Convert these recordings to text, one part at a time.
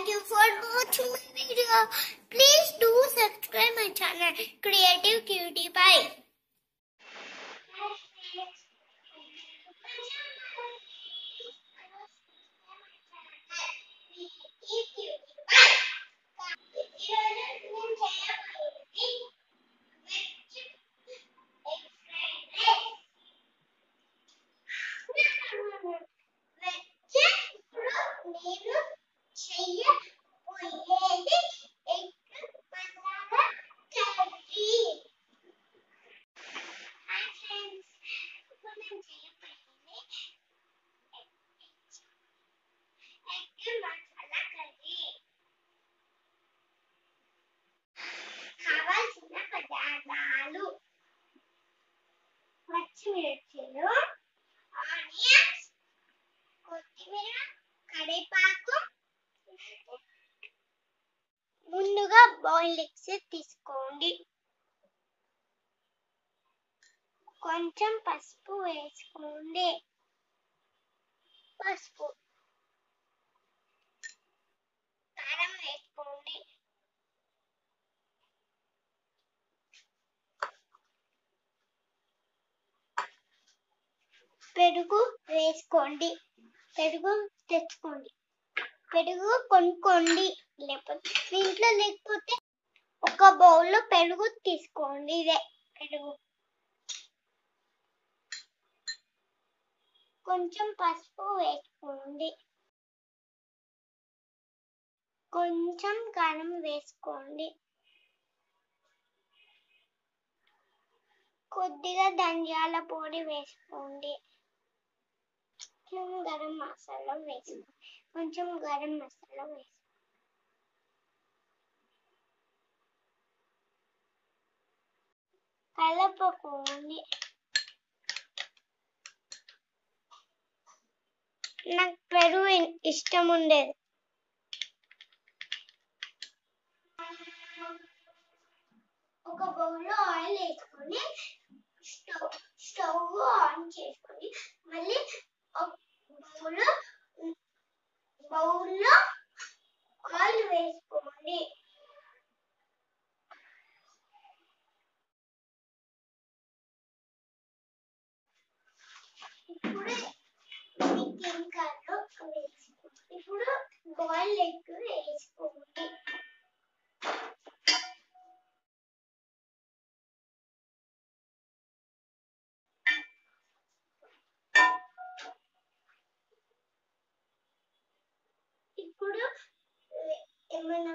Thank you for watching my video. Please do subscribe my channel Creative Cutie Pie. కావాల్సిన పదార్థాలు పచ్చిమిర్చిలు, onions, కొత్తిమీర, కరివేపాకు. ముందుగా బాయిల్డ్ ఎగ్స్ తీసుకోండి. కొంచెం పసుపు వేసుకోండి. పసుపు, కారం వేసుకోండి. పెరుగు వేసుకోండి. పెరుగు తెచ్చుకోండి. పెరుగు కొనుక్కోండి, లేకపోతే మీ ఇంట్లో లేకపోతే ఒక బౌల్లో పెరుగు తీసుకోండి. ఇదే పెరుగు. కొంచెం పసుపు వేసుకోండి. కొంచెం కారం వేసుకోండి. కొద్దిగా ధనియాల పొడి వేసుకోండి. గరం మసాలా వేసుకోండి. కొంచెం గరం మసాలా వేసుకోండి. కలుపుకోండి. నాకు పెరుగు ఇష్టం ఉండేది. ఒక బౌల్లో ఆయిల్ వేసుకొని స్టవ్ ఆన్ చేసుకొని మళ్ళీ బౌల్లో ఆయిల్ వేసుకోండి. ఇప్పుడు ఇప్పుడు బాయిల్ ఎగ్ వేసుకోండి. ఇప్పుడు ఏమైనా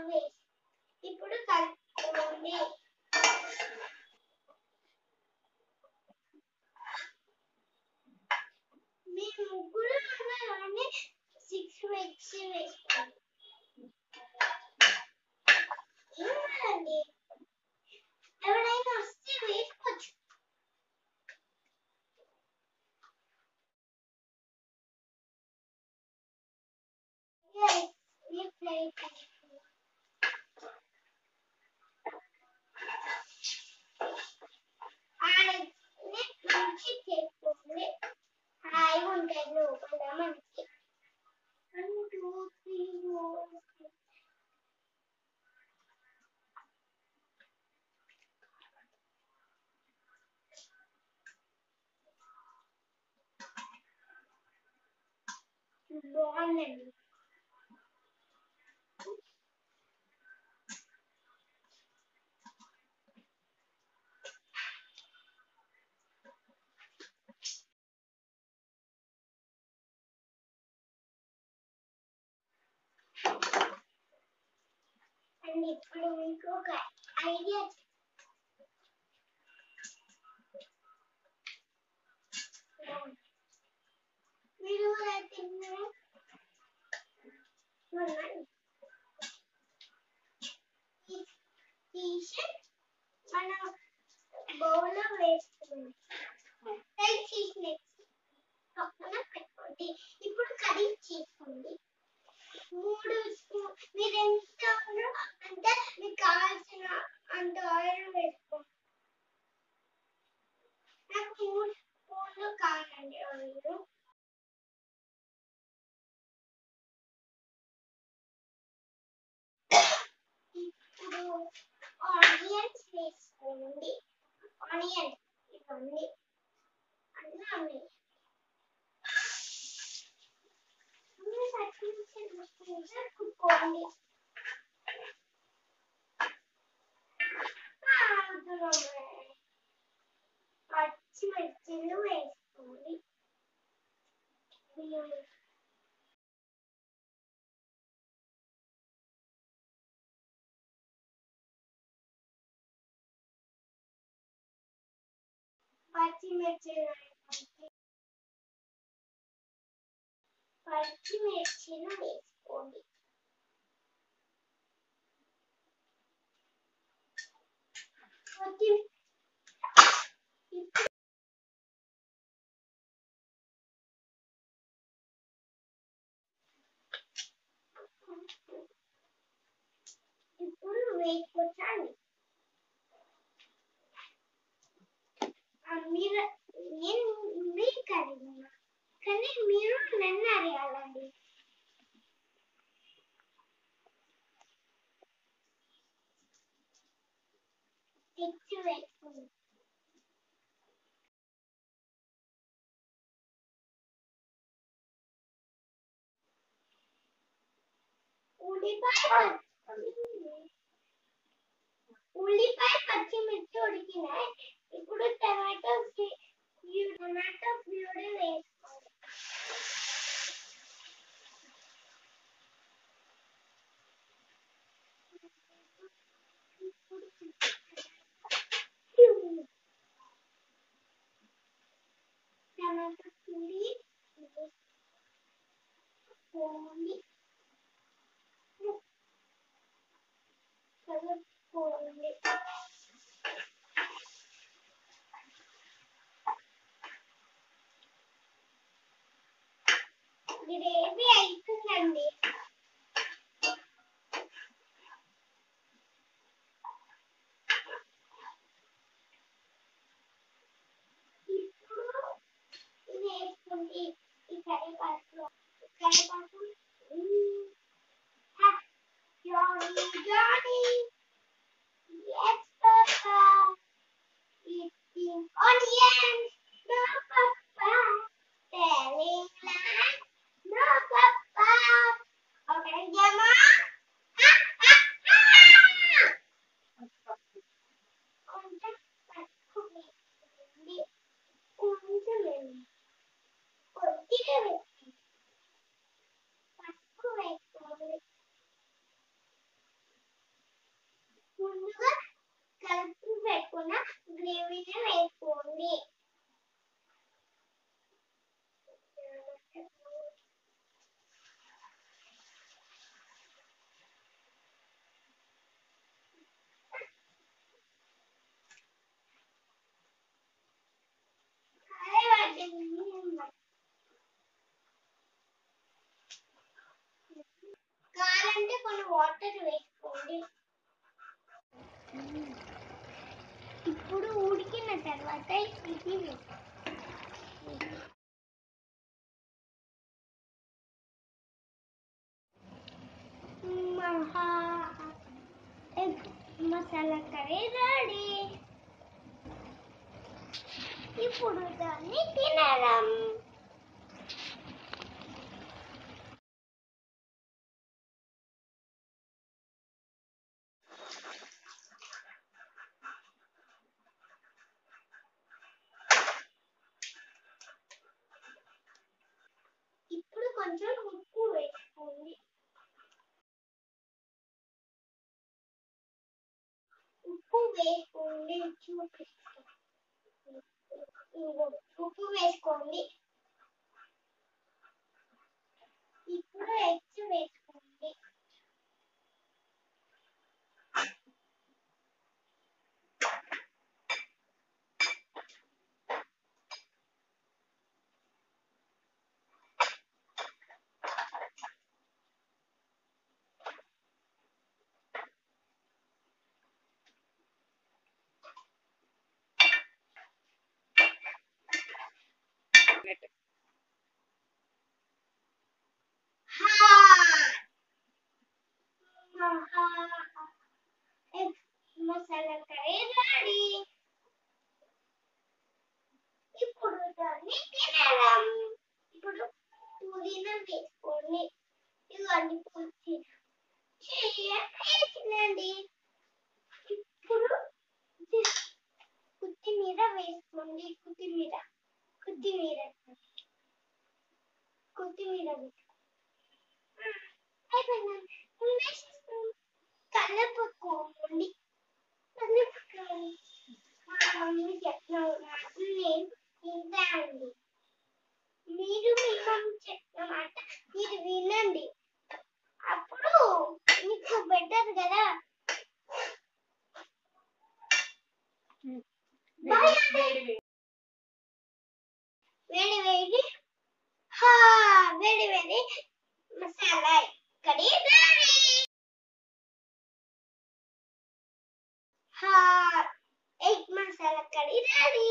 ఇప్పుడు కలుపుకోండి. మీ ముగ్గురు ఉన్నారని 6 eggs వేసుకోండి. ఏమండి, ఎవరైనా వస్తే వేసుకోవచ్చు. చేసుకోండి. హాయిగా ఉంటాయి లోపల మనకి. 1 2 3 4 బాగుందండి. అండ్ ఇప్పుడు మీకు ఒక ఐడియా, మీరు తీసి మన బౌల్లో వేసుకోండి. పక్కన పెట్టుకోండి. ఇప్పుడు కర్రీ చేసుకోండి. 3 స్పూన్, మీరు ఎంత అంటే మీకు కావాల్సిన అంత ఆయిల్ వేసుకోండి. నాకు 3 స్పూన్లు కావాలండి ఆయిల్. ఆనియన్స్ వేసుకోండి. ఆనియన్ ఇవ్వండి అన్నీ కుట్టుకోండి. పచ్చిమిర్చిలు వేసుకోండి. పచ్చిమిర్చిలు వేసుకోండి. ఇప్పుడు వేసుకొచ్చాను. మీరు మీరు కలిగిన కానీ మీరు నన్ను అడగాలండి. తెచ్చి వేసుకోండి. ఉల్లిపాయ పచ్చిమిర్చి ఉడికినాయి. ఇప్పుడు టమాటో ప్యూరీ వేసుకోండి. టమాటో ప్యూరీ వేసుకోండి. కలుపుకోండి. గ్రేవీ అవుతుందండి. ఇప్పుడు ఇది వేసుకోండి. ఈ కరివేపాకు Johnny, yes, Papa. Eating onions, no, Papa. Telling lies, no, Papa. Okay, Gemma. కొంచెం పసుపు వేసుకోండి. కొద్దిగా వేసుకోండి. పసుపు వేసుకోండి. ముందుగా కలిపి పెట్టుకున్న గ్రేవీని వేసుకోండి. కావాలంటే కొన్ని వాటర్ వేసుకోండి. ఇప్పుడు ఉడికిన తర్వాత ఇది ఎగ్ మసాలా కర్రీ రెడీ. ఇప్పుడు దాన్ని తినడం. ఇప్పుడు కొంచెం ఉప్పు వేసుకోండి. ఉప్పు వేసుకోండి. ఉప్పు వేసుకోండి. ఇప్పుడు ఎగ్స్ వేసుకోండి. వేసుకోండి. ఇవన్నీ వేసినండి. ఇప్పుడు కొత్తిమీర వేసుకోండి. కొత్తిమీర కలుపుకోండి. మా మమ్మీ చెప్పిన మాటలు నేను వింటానండి. మీరు మీ మమ్మీ చెప్పిన మాట మీరు వినండి. అప్పుడు మీకు బెటర్ కదా. వేడి వేడి masala curry ready. Egg masala curry ready.